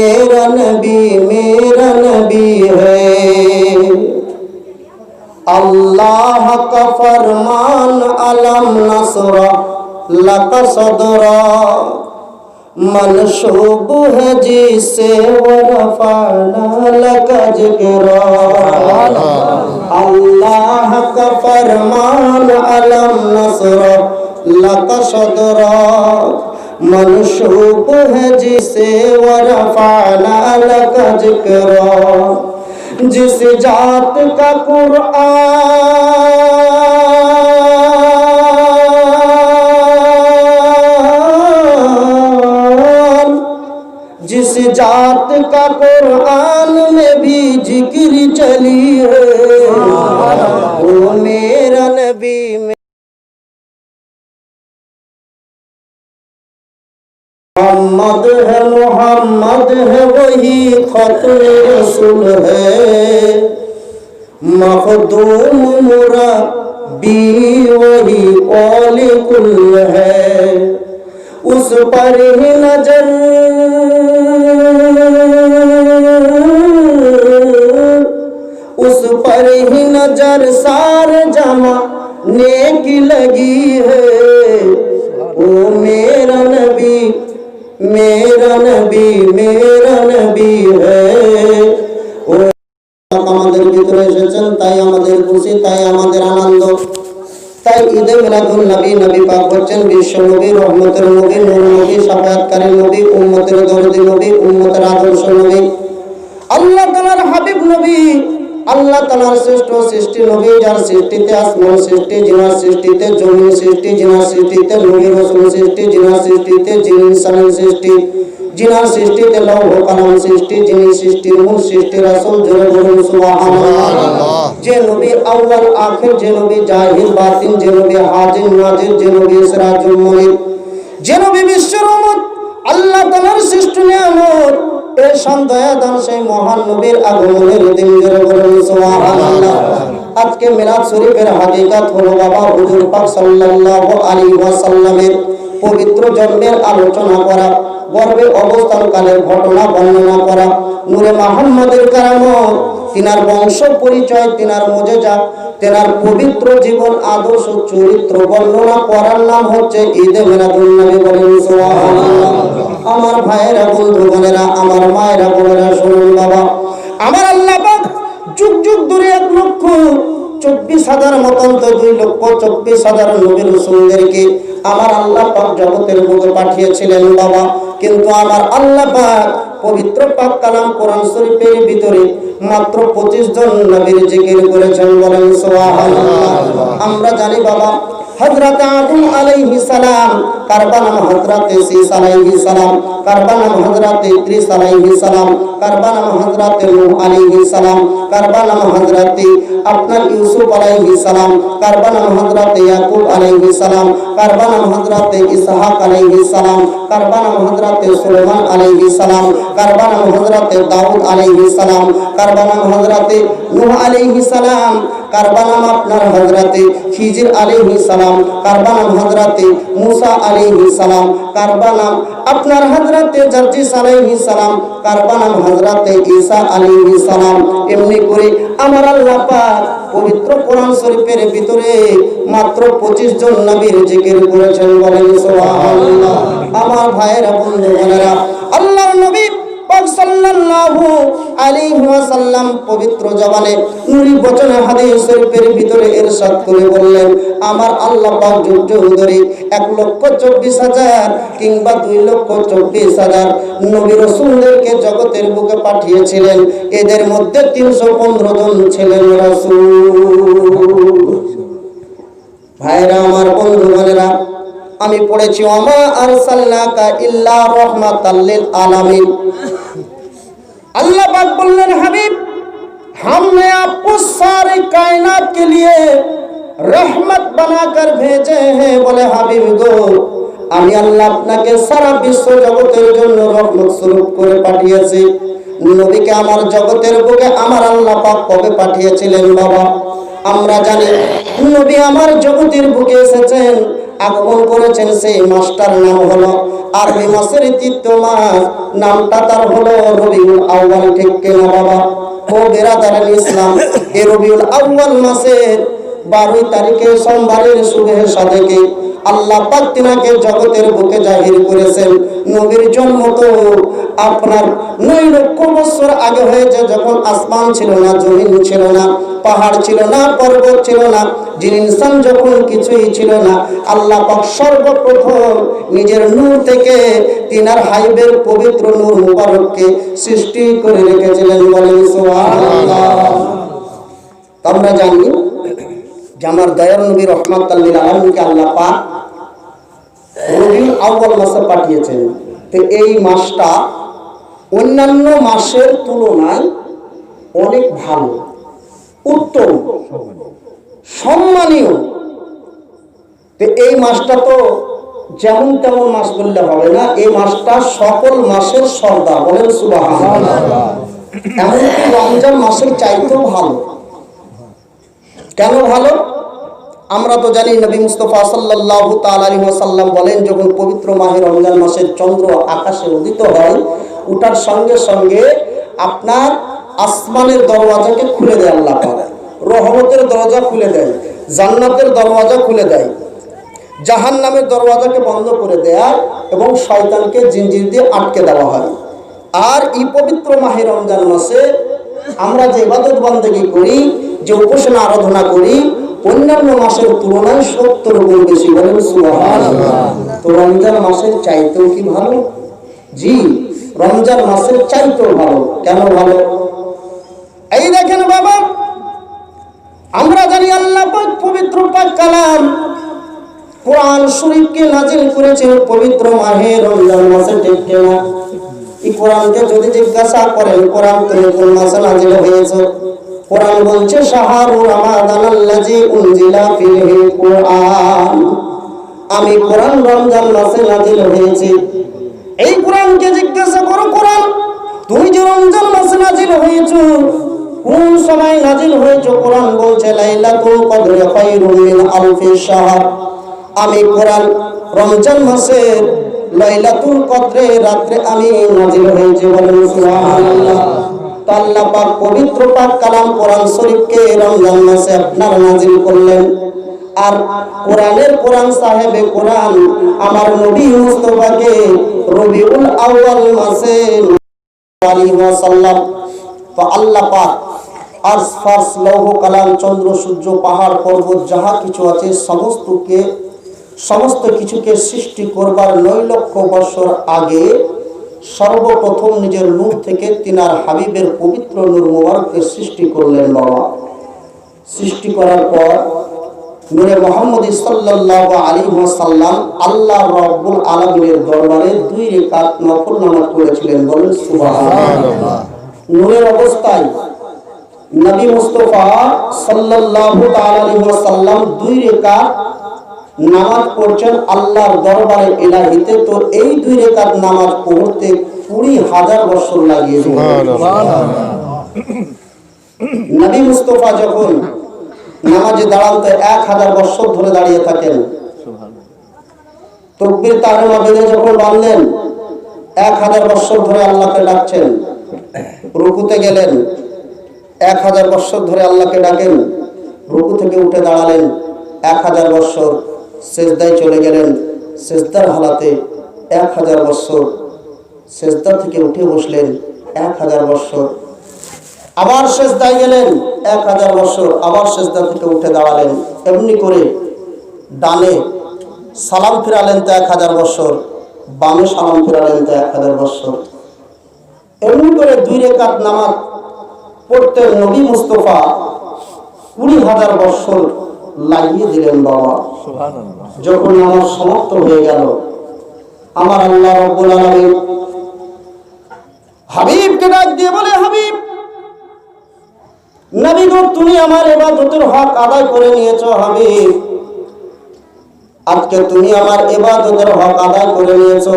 मेरा नबी है। अल्लाह का फरमान अलम नसरा लक सदरा मनसूब है जिसे वरफाना लक जिक्रा। अल्लाह का फरमान अलम नसरा लक सदरा मनसूब है जिसे वरफाना लक जिक्रा। जिस जात का कुरान जिस जात का कुरान में भी जिक्र चली है वो मेरा नबी। मोहम्मद है वही खत्म रसूल है। मखदूम मुरब्बी वही औली कुल है। उस पर ही नजर सार जमाने की लगी है वो मेरा नबी मेरा नबी है। আমাদের ভিতরে এসেছেন তাই আমাদের খুশি, তাই আমাদের আনন্দ। তাই ঈদে মিলাদুন নবী, নবী পাক হচ্ছেন বিশ্ব নবী, রহমতের নবী, নূর নবী, শাফায়াতকারী নবী, উম্মতের দরদি নবী, উম্মতের আদর্শ নবী, আল্লাহ তাআলার হাবিব নবী, আল্লাহ তাআলার শ্রেষ্ঠ সৃষ্টি নবী, যার সৃষ্টিতে আসমান সৃষ্টি, জিনার সৃষ্টিতে জমিন সৃষ্টি, জিনার সৃষ্টিতে নবী রাসূল সৃষ্টি, জিনার সৃষ্টিতে জিন ইনসান সৃষ্টি, জিনার সৃষ্টিতে লৌহ কলম সৃষ্টি, যিনি সৃষ্টির মূল সৃষ্টি রাসূল। জোরে বলুন সুবহানাল্লাহ। যে নবী আউয়াল আখির, যে নবী জাহির বাতিন, যে নবী হাজির নাজির, যে নবী সিরাজুল মুনির, যে নবী বিশ্বের রহমত, আল্লাহ তাআলার সৃষ্টি নিয়ামত, এই সন্ধ্যাদান সেই মহান নবীর আগমনের দিন। জোরে বলুন সুবহানাল্লাহ। আজকে মিলাদ শরীফের হাকিকত হলো বাবা হুজুর পাক সাল্লাল্লাহু আলাইহি ওয়াসাল্লামের পবিত্র জন্মের আলোচনা করা, গর্ভে অবস্থান কালের ঘটনা বর্ণনা করা, নূরে মুহাম্মাদের কারামত, তিনার বংশ পরিচয়, তিনার মুজিজা, তিনার পবিত্র জীবন আদর্শ চরিত্র বর্ণনা করার নাম হচ্ছে ঈদে মিলাদুন নবী। বলেন সুবহানাল্লাহ। আমার ভাইয়েরা, বন্ধুগণেরা, আমার মায়েরা, বোনেরা শুনুন বাবা, আমার আল্লাহ পাক যুগ যুগ ধরে 1,24,000 মতন তো 2,24,000 নবী রাসূলদেরকে আমার আল্লাহ পাক জগতের বুকে পাঠিয়েছিলেন বাবা। কিন্তু আমার আল্লাহ পাক পবিত্র পাক কালাম কোরআন শরীফের ভিতরে মাত্র 25 জন নবীর জিকির করেছেন। বলেন সুবহানাল্লাহ। আমরা জানি বাবা হযরত আদম আলাইহিস সালাম, কারবা নাম হযরত ঈসা আলাইহিস সালাম, কারবা নাম হযরত ইদ্রিস আলাইহিস সালাম, কারবা নাম হযরত নূহ আলাইহিস সালাম, কারবা নাম হযরত আপনার ইউসুফ আলাইহিস সালাম, কারবা নাম হযরত ইয়াকুব আলাইহিস সালাম, কারবা নাম হযরত ইসহাক আলাইহিস সালাম, কারবা নাম হযরত সুলাইমান আলাইহিস সালাম, কারবা নাম হযরত দাউদ আলাইহিস সালাম, কারবা নাম হযরত নূহ আলাইহিস সালাম, কারবা নাম আপনার হযরত খিজির আলাইহিস সালাম, কারবা নাম হযরত মুসা আলাইহিস সালাম, কারবা নাম আপনার হযরত জারজিস আলাইহিস সালাম, কারবা নাম হযরত ঈসা আলাইহিস সালাম। এমনি করে আমার আল্লাহ পাক পবিত্র কোরআন শরীফের ভিতরে মাত্র 25 জন নবীর জিকির করেছেন। বলেন সুবহানাল্লাহ। আমার ভাইয়েরা, বন্ধুগণেরা, আল্লাহর নবী পাক সাল্লাল্লাহু আলাইহি ওয়াসাল্লাম পবিত্র জবানে নূরি বচনে হাদিস শরীফের ভিতরে ইরশাদ করে বললেন, আমার আল্লাহ পাক যুগ যুগ ধরে 1,24,000 কিংবা 2,24,000 নবী রাসূলদেরকে জগতের বুকে পাঠিয়েছিলেন। এদের মধ্যে 315 জন ছিলেন রাসূল। ভাইরা আমার, বন্ধুগণেরা, আমি পড়েছি ওমা আরসালনাকা ইল্লা রাহমাতাল লিল আলামিন। अल्लाह पाक बोलने हबीब हमने आपको सारे कायनात के लिए रहमत बनाकर भेजे हैं। बोले हबीब गो আমি আল্লাহ আপনাকে সারা বিশ্ব জগতের জন্য রহমত স্বরূপ করে পাঠিয়েছি। নবীকে আমার জগতের বুকে আমার আল্লাহ পাক কবে পাঠিয়েছিলেন বাবা? আমরা জানি নবী আমার জগতের বুকে এসেছেন আগমন করেছেন, সেই মাসটার নাম হলো আরবি মাসের তৃতীয় মাস, নামটা তার হলো রবিউল আউয়াল। ঠিক কিনা বাবা? ও বেরাদারান ইসলাম, এই রবিউল আউয়াল মাসের 12 তারিখে সোমবারের শুভে সাদেকে আল্লাহ পাক তিনাকে জগতের বুকে জাহির করেছেন। নবীর জন্ম তো আপনার 9 লক্ষ বছর আগে হয়েছে, যখন আসমান ছিল না, জমিন ছিল না, পাহাড় ছিল না, পর্বত ছিল না, জিন ইনসান যখন কিছুই ছিল না, আল্লাহ পাক সর্বপ্রথম নিজের নূর থেকে তিনার হাইবের পবিত্র নূর মুবারককে সৃষ্টি করে রেখেছিলেন। বলেন সুবহানাল্লাহ। আমরা জানি যে আমার দয়ার নবী রহমাতুল লিল আলামিনকে আল্লাহ পাক রবিউল আউয়াল মাসে পাঠিয়েছেন। তো এই মাসটা অন্যান্য মাসের তুলনায় অনেক ভালো, উত্তম, সম্মানীয়। তো এই মাসটা তো যেমন তেমন মাস বললে হবে না, এই মাসটা সকল মাসের সর্দার। বলেন সুবহানাল্লাহ। এমনকি রমজান মাসের চাইতেও ভালো। কেন ভালো? আমরা তো জানি নবী মুস্তাফা সাল্লাল্লাহু তাআলা আলাইহি ওয়াসাল্লাম বলেন, যখন পবিত্র মাহে রমজান মাসের চন্দ্র আকাশে উদিত হয়, ওটার সঙ্গে সঙ্গে আপনার আসমানের দরওয়াজাকে খুলে দেয় আল্লাহ পাক, রহমতের দরজা খুলে দেয়, জান্নাতের দরওয়াজা খুলে দেয়, জাহান্নামের দরওয়াজাকে বন্ধ করে দেয় এবং শয়তানকে জিনজির দিয়ে আটকে দেওয়া হয়। আর এই পবিত্র মাহে রমজান মাসে আমরা যে ইবাদত বন্দেগী করি, যে উপাসনা আরাধনা করি, অন্যান্য মাসের তুলনায় 70 গুণ বেশি। বলেন সুবহানাল্লাহ। তো রমজান মাসের চাইতেও কি ভালো? জি, রমজান মাসের চাইতেও ভালো। কেন ভালো? এই দেখেন বাবা, আমরা জানি আল্লাহ পাক পবিত্র পাক কালাম কোরআন শরীফকে নাজিল করেছেন পবিত্র মাহে রমজান মাসে। ঠিক কিনা? এই কোরআনকে যদি জিজ্ঞাসা করেন, কোরআন তুমি কোন মাসে নাজিল হয়েছে? কোরআন বলছে শাহরু রমাদানাল্লাযী উনজিলা ফীহিল কুরআন। আমি কোরআন রমজান মাসে নাজিল হয়েছে। এই কোরআনকে জিজ্ঞাসা করো, কোরআন তুমি যে রমজান মাসে নাজিল হয়েছো, কোন সময় নাজিল হয়েছে? কোরআন বলছে লাইলাতুল কদর খায়রুম মিন আলফি শাহর। আমি কোরআন রমজান মাসের লাইলাতুল কদরে রাতে আমি নাজিল হয়েছে। বলেন সুবহানাল্লাহ। আল্লাহ পাক পবিত্র পাক কালাম কোরআন শরীফকে রমজান মাসে আপনার নাজিল করলেন। আর কোরআনের কোরআন সাহেবে কোরআন আমার নবী মুস্তাফাকে রবিউল আউয়াল মাসে আলাইহি ওয়াসাল্লাম। তো আল্লাহ পাক আরশ ফারশ লৌহ কালাম চন্দ্র সূর্য পাহাড় পর্বত যাহা কিছু আছে সমস্ত কিছুকে সৃষ্টি করবার 9 লক্ষ বছর আগে সর্বপ্রথম নিজের নূর থেকে তিনার হাবিবের পবিত্র নূর মুবারককে সৃষ্টি করলেন। বাবা, সৃষ্টি করার পর নূরে মুহাম্মদ সাল্লাল্লাহু আলাইহি ওয়াসাল্লাম আল্লাহ রাব্বুল আলামিনের দরবারে 2 রাকাত নফল নামাজ পড়েছিলেন। বলেন সুবহানাল্লাহ। নূরের অবস্থায় নবী মুস্তাফা সাল্লাল্লাহু তাআলা আলাইহি ওয়াসাল্লাম 2 রাকাত নামাজ পড়ছেন আল্লাহর দরবারে ইলাহিতে। তো এই 2 রাকাত নামাজ পড়তে 20,000 বছর লাগিয়ে দিলেন। সুবহানাল্লাহ। নবী মুস্তাফা যখন নামাজে দাঁড়াতে 1000 বছর ধরে দাঁড়িয়ে থাকেন। তাকবীর তাহরিমা বেঁধে যখন বাঁধলেন, 1000 বছর ধরে আল্লাহকে ডাকছেন। রুকুতে গেলেন, 1000 বছর ধরে আল্লাহকে ডাকেন। রুকু থেকে উঠে দাঁড়ালেন, 1000 বছর। সেজদায় চলে গেলেন, সেজদার হালাতে 1000 বছর। সেজদা থেকে উঠে বসলেন, 1000 বছর। আবার সেজদায় গেলেন, 1000 বছর। আবার সেজদা থেকে উঠে দাঁড়ালেন। এমনি করে ডানে সালাম ফিরালেন তো 1000 বছর, বামে সালাম ফিরালেন তো 1000 বছর। এমনি করে 2 রাকাত নামাজ পড়তে নবী মুস্তাফা 20,000 বছর লাগিয়ে দিলেন। বাবা, যখন নামাজ সমাপ্ত হয়ে গেল, আমার আল্লাহ রাব্বুল আলামিন হাবিবকে ডাক দিয়ে বলে, হাবিব, নবী গো, তুমি আমার ইবাদতের হক আদায় করে নিয়েছো। হাবিব, আজকে তুমি আমার ইবাদতের হক আদায় করে নিয়েছো।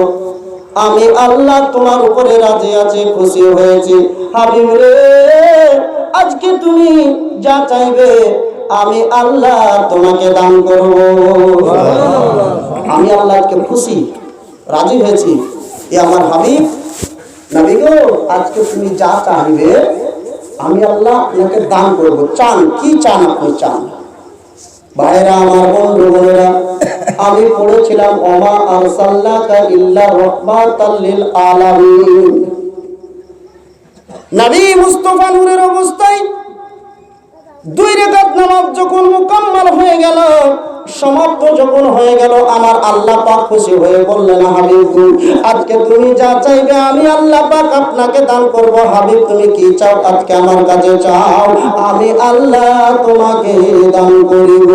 আমি আল্লাহ তোমার উপরে রাজি আছি, খুশি হয়েছি। হাবিব রে, আজকে তুমি যা চাইবে আমি আল্লাহ তোমাকে দান করব। আমি আল্লাহকে খুশি রাজি হয়েছি, এ আমার হাবিব নবী গো, আজকে তুমি যা চাইবে আমি আল্লাহ আপনাকে দান করব। চান কি চান আপনি চান? ভাইরা আমার, বন্ধু বোনেরা, আমি পড়েছিলাম ওমা আরসালনাকা ইল্লা রাহমাতাল লিল আলামিন। নবী মুস্তাফা নূরের অবস্থায় 2 রাকাত নামাজ যখন মুকাম্মাল হয়ে গেল, সমাপ্ত যখন হয়ে গেল, আমার আল্লাহ পাক খুশি হয়ে বললেন, হাবিব আজকে তুমি যা চাইবে আমি আল্লাহ পাক আপনাকে দান করব। হাবিব তুমি কি চাও আজকে আমার কাছে চাও, আমি আল্লাহ তোমাকে দান করিব।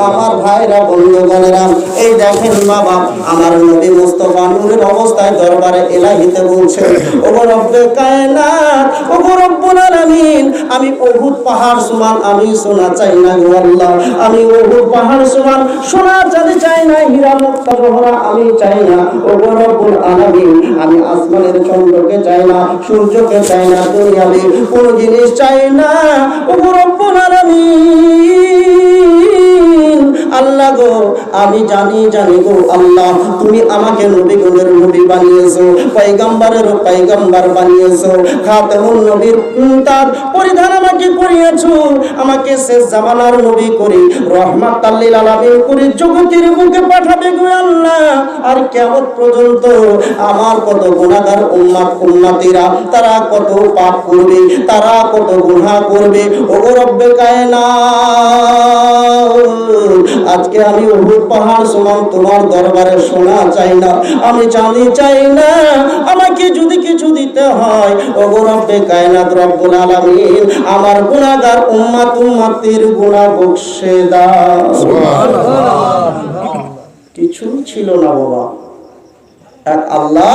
আমার ভাইরা, বন্ধুগণেরা, এই দেখেন বাবা, আমার নবী মুস্তাফা নূরের অবস্থায় দরবারে ইলাহিতে বলছে, ওগো রব্বে কায়নাত, ওগো রব্বুল আলামিন, আমি উহুদ পাহাড় সমান আমি সোনা চাই না গো আল্লাহ, আমি উহুদ পাহাড় সমান সোনা চাঁদি চাই না, হীরা মুক্তা জহরা আমি চাই না। ওগো রব্বুল আলামিন, আমি আসমানের চন্দ্রকে চাই না, সূর্যকে চাই না, দুনিয়াবি কোন জিনিস চাই না। ওগো রব্বুল আলামিন, আল্লাহ গো, আমি জানি গো আল্লাহ, তুমি আমাকে নবীগণের নবী বানিয়েছো, পয়গম্বরের পয়গম্বর বানিয়েছো, খাতামুন নবীর তার পরিধান আমাকে করিয়েছো, আমাকে শেষ জামানার নবী করে রহমাতাল লিল আলামিন করে জগতের বুকে পাঠাবে গো আল্লাহ। আর কিয়ামত পর্যন্ত আমার কত গুনাহগার উম্মত উম্মতিরা, তারা কত পাপ করবে, তারা কত গুনাহ করবে। ওগো রব্বে কায়নাত, আজকে আমি উহুদ পাহাড় সমান তোমার দরবারে সোনা চাই না, আমি চাঁদি চাই না, আমাকে যদি কিছু দিতে হয় ওগো রব্বে কায়নাত রব্বুল আলামিন, আমার গুনাহগার উম্মত উম্মতির গুনাহ বখশে দাও। সুবহানাল্লাহ। কিছু ছিল না বাবা, এক আল্লাহ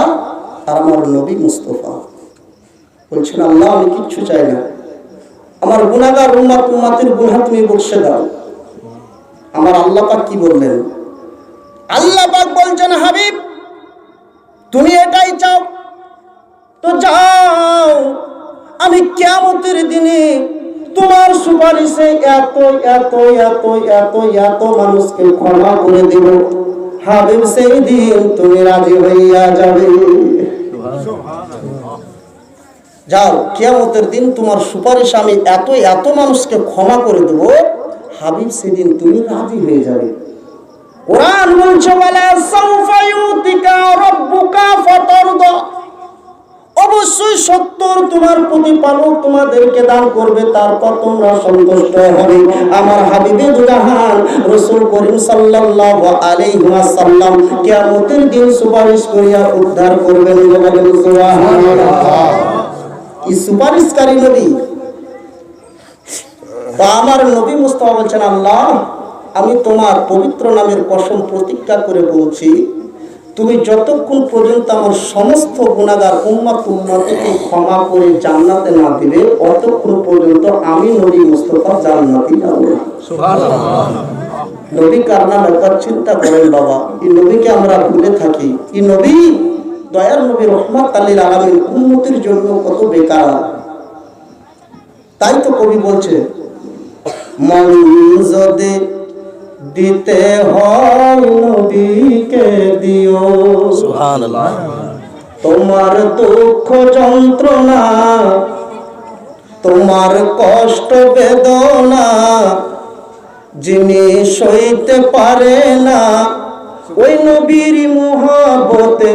আর আমার নবী মুস্তাফা বলছেন, আল্লাহ আমি কিচ্ছু চাই না, আমার গুনাহগার উম্মত উম্মতির গুনাহ তুমি বখশে দাও। আমার আল্লাহ পাক কি বললেন? আল্লাহ পাক বলছেন, হাবিব তুমি এটাই চাও তো যাও, আমি কিয়ামতের দিনে তোমার সুপারিশে এত এত এত এত এত মানুষকে ক্ষমা করে দেব। হাবিব সেই দিন তুমি রাজি হইয়া যাবে। যাও, কিয়ামতের দিন তোমার সুপারিশ আমি এত এত মানুষকে ক্ষমা করে দেব, হাবিব সেদিন তুমি রাজি হয়ে যাবে। কোরআন বলছে, ওয়ালা সাউফা ইউতিকা রাব্বুকা ফাতারদা, অবশ্যই সত্তর তোমার প্রতিপালক তোমাদেরকে দান করবে, তারপর তোমরা সন্তুষ্ট হবে। আমার হাবিবে দুজাহান রাসূল করিম সাল্লাল্লাহু আলাইহি ওয়াসাল্লাম কিয়ামতের দিন সুপারিশ করিয়া উদ্ধার করবেন। বলেন সুবহানাল্লাহ। কি সুপারিশকারী নবী! তা আমার নবী মুস্তাফা বলছেন, আল্লাহ আমি তোমার পবিত্র নামের কসম প্রতিজ্ঞা করে বলছি, তুমি যতক্ষণ পর্যন্ত আমার সমস্ত গুনাহগার উম্মত উম্মতকে ক্ষমা করে জান্নাতে না দিবে, অতক্ষণ পর্যন্ত আমি নবী মুস্তাফা জান্নাতে যাব না। সুবহানাল্লাহ। নবী কার নাম একবার চিন্তা করেন বাবা, এই নবীকে আমরা ভুলে থাকি। এই নবী দয়ার নবী রহমাতাল লিল আলামিন, উম্মতের জন্য কত বেকার। তাই তো কবি বলছে, মন যদি দিতে হয় নবীকে দিও। সুবহানাল্লাহ। তোমার দুঃখ যন্ত্রণা, তোমার কষ্ট বেদনা যিনি সইতে পারে না, ওই নবীর মহব্বতে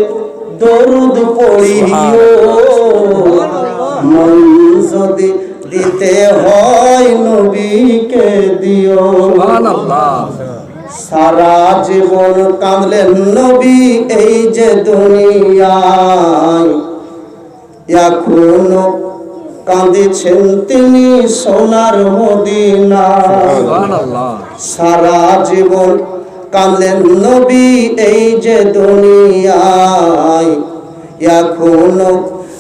দরুদ পড়িও। মন যদি দিতে হয় নবীকে দিও। সুবহানাল্লাহ। সারা জীবন কাঁদলেন নবী এই যে দুনিয়ায়, এখনো কাঁদিছেন তিনি সোনার মদিনায়। সুবহানাল্লাহ। সারা জীবন কাঁদলেন নবী এই যে দুনিয়ায়, এখনো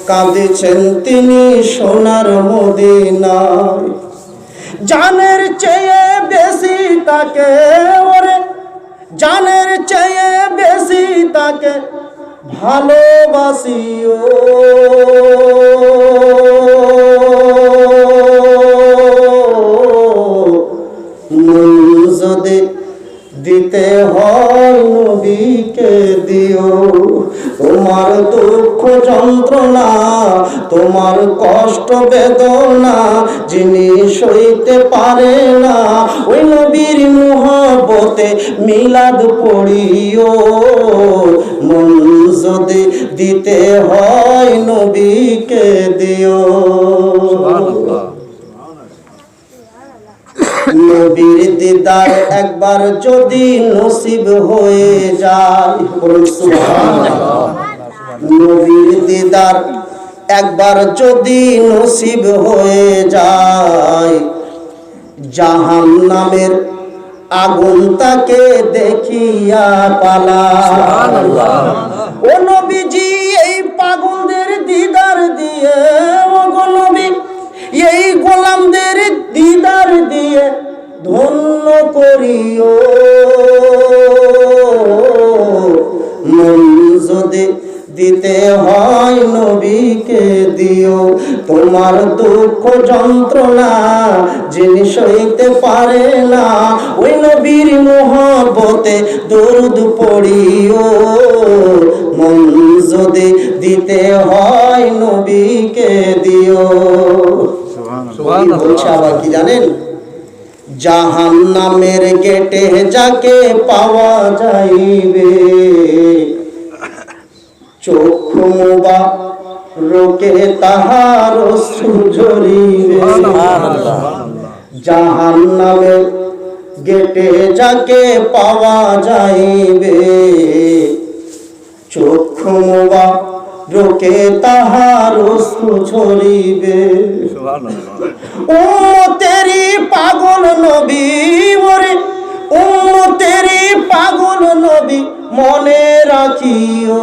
কাঁদিছেন তিনি সোনার মদিনায়। জানের চেয়ে বেশি তাকে, ওরে জানের চেয়ে বেশি তাকে ভালোবাসিও। তোমার কষ্ট বেদনা যিনি সইতে পারে না, ওই নবীর মুহাব্বতে মিলাদ পড়িও। মন যদি দিতে হয় নবীকে দিও। নবীর দিদার একবার যদি নসিব হয়ে যায়, বলুন সুবহানাল্লাহ। নবীর দিদার একবার যদি নসিব হয়ে যায়, জাহান্নামের আগুন তাকে দেখিয়া পালায়। ও নবীজি এই পাগলদের দিদার দিয়ে, ও গো নবী এই গোলামদের দিদার দিয়ে ধন্য করিও। মন যদি দিতে হয় নবীকে দিও। তোমার দুঃখ যন্ত্রণা যিনি সইতে পারে না, ওই নবীর মুহাব্বতে দরুদ পড়িও। মন যদি দিতে হয় নবীকে দিও। বলছে আবার কি জানেন, জাহান্নামের গেটে যাকে পাওয়া যাইবে, চক্ষু মুবা রোকে তাহার সুঝরিবে। জাহান্নামের গেটে যাকে পাওয়া যাইবে, চক্ষু মুবা রোকে তাহার সুঝরিবে। উম্মতেরি পাগল নবী, ওরে উম্মতেরি পাগল নবী মনে রাখিও।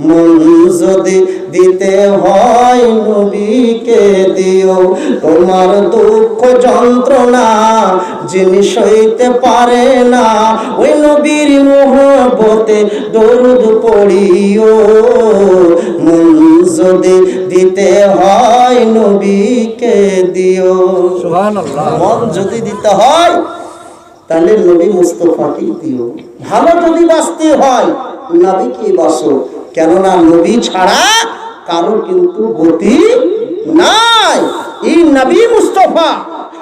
মন যদি দিতে হয় নবীকে দিও। তোমার দুঃখ যন্ত্রণা যিনি সইতে পারে না, ওই নবীর মুহাব্বতে দরুদ পড়িও। মন যদি দিতে হয় নবীকে দিও। সুবহানাল্লাহ। মন যদি দিতে হয় তাহলে নবী মুস্তাফাকে দিও। ভালো যদি বাঁচতে হয় নবীকে বাসো, কেননা নবী ছাড়া কারো কিন্তু গতি নাই। এই নবী মুস্তাফা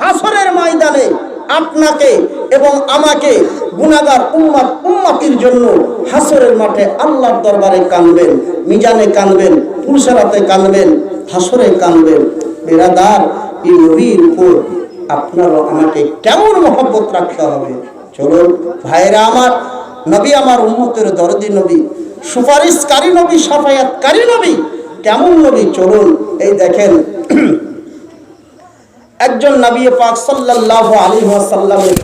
হাসরের ময়দানে আপনাকে এবং আমাকে গুনাহগার উম্মতির জন্য হাসরের মাঠে আল্লাহর দরবারে কাঁদবেন, মিজানে কাঁদবেন, পুরসরাতে কাঁদবেন, হাসরে কাঁদবেন। বেরাদার, এই নবীর উপর আপনার আমাকে কেমন মহব্বত রাখতে হবে। চলুন ভাইরা আমার, নবী আমার উম্মতের দরদি নবী, সুপারিশকারী নবী, শাফায়াতকারী নবী, কেমন নবী চলুন এই দেখেন। একজন নবী পাক সাল্লাল্লাহু আলাইহি ওয়াসাল্লামের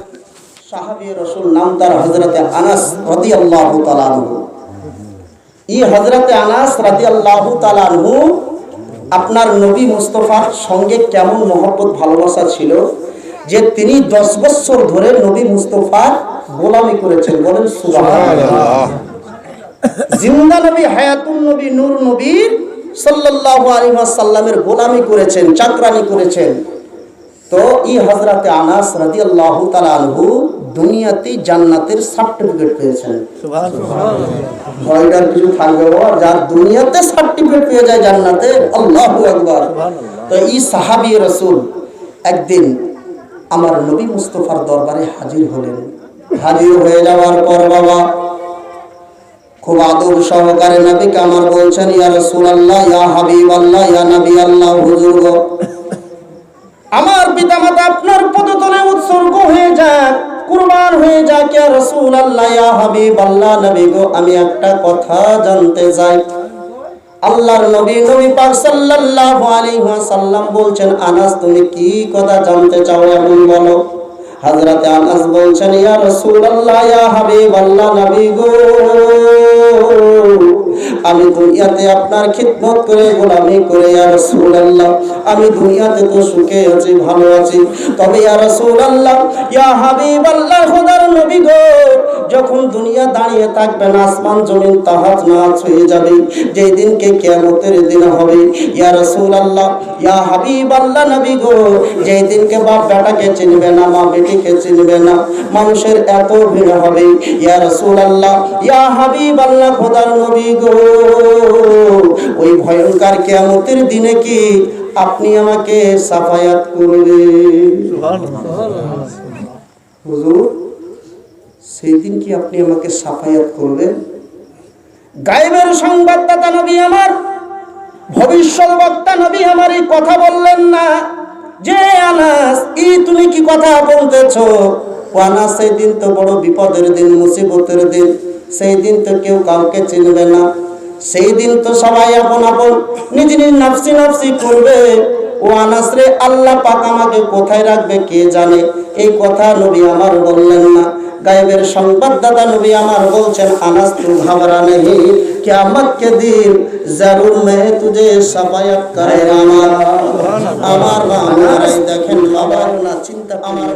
সাহাবী রাসূল নাম তার হযরতে আনাস রাদিয়াল্লাহু তাআলা আনহু। এই হযরতে আনাস রাদিয়াল্লাহু তাআলা আনহু আপনার নবী মুস্তাফার সঙ্গে কেমন মহব্বত ভালোবাসা ছিল যে তিনি 10 বছর ধরে নবী মুস্তাফার গোলামি করেছেন। বলেন সুবহানাল্লাহ। জিন্দা নবী, হায়াতুন নবী, নূর নবীর সাল্লাল্লাহু আলাইহি ওয়াসাল্লামের গোলামি করেছেন, চাকরানি করেছেন। তো এই হযরতে আনাস রাদিয়াল্লাহু তাআলা আনহু দুনিয়াতে জান্নাতের সার্টিফিকেট পেয়েছেন। সুবহানাল্লাহ। ভয়টার কিছু থাকবে না, যার দুনিয়াতে সার্টিফিকেট পেয়ে যায় জান্নাতে, আল্লাহু আকবার। তো এই সাহাবী রাসূল একদিন আমার নবী মুস্তাফার দরবারে হাজির হলেন। হাজির হয়ে যাওয়ার পর বাবা খুব আদব সহকারে নবীকে আমার বলছেন, ইয়া রাসূলুল্লাহ, ইয়া হাবিবাল্লাহ, ইয়া নবী আল্লাহ, হুজুর গো, আমার পিতামাতা আপনার পদতলে উৎসর্গ হয়ে যাক, কুরবান হয়ে যাক। ইয়া রাসূলুল্লাহ, ইয়া হাবিবাল্লাহ, নবী গো, আমি একটা কথা জানতে চাই। আল্লাহর নবী নবী পাক সাল্লাল্লাহু আলাইহি ওয়াসাল্লাম বলছেন, আনাস তুমি কি কথা জানতে চাও এমন বলো। হযরতে আনাস বলছেন, ইয়া রাসূলুল্লাহ, ইয়া হাবিবাল্লাহ, নবী গো, আমি দুনিয়াতে আপনার খিদমত করে গোলামি করে ইয়া রাসূলুল্লাহ আমি দুনিয়াতে তো সুখে আছি ভালো আছি তবে ইয়া রাসূলুল্লাহ ইয়া হাবিবাল্লাহ খোদার নবী গো যখন দুনিয়া দাঁড়িয়ে থাকবে না আসমান জমিন তাহাজ নাচ হয়ে যাবে যেই দিনকে কিয়ামতের দিন হবে ইয়া রাসূলুল্লাহ ইয়া হাবিবাল্লাহ নবী গো যেই দিনকে বাপ বেটাকে চিনবে না মা বেটিকে চিনবে না মানুষের এত ভিড় হবে ইয়া রাসূলুল্লাহ ইয়া হাবিবাল্লাহ খোদার নবী গো ওই ভয়ঙ্কর কিয়ামতের দিনে কি আপনি আমাকে সাফায়াত করবেন সুবহানাল্লাহ হুজুর সেই দিন কি আপনি আমাকে সাফায়াত করবেন গায়েবের সংবাদদাতা নবী আমার ভবিষ্যৎ বক্তা নবী আমার এই কথা বললেন না যে আনাস তুমি কি কথা বলতেছো ও আনাস সেই দিন তো বড় বিপদের দিন মুসিবতের দিন সেই দিন তো কেউ কাউকে চিনবে না সেই দিন তো সবাই আপন আপন নিজ নিজ নফসি নফসি করবে ও আনাস রে আল্লাহ পাক আমাকে কোথায় রাখবে কে জানে এই কথা নবী আমার বললেন না গায়েবের সংবাদদাতা নবী আমার বলছেন আনাস তু ঘবরা नहीं কিয়ামত के दिन जरूर मैं तुझे सफायत करेगा আমার দেখেন বাবা না চিন্তা আমার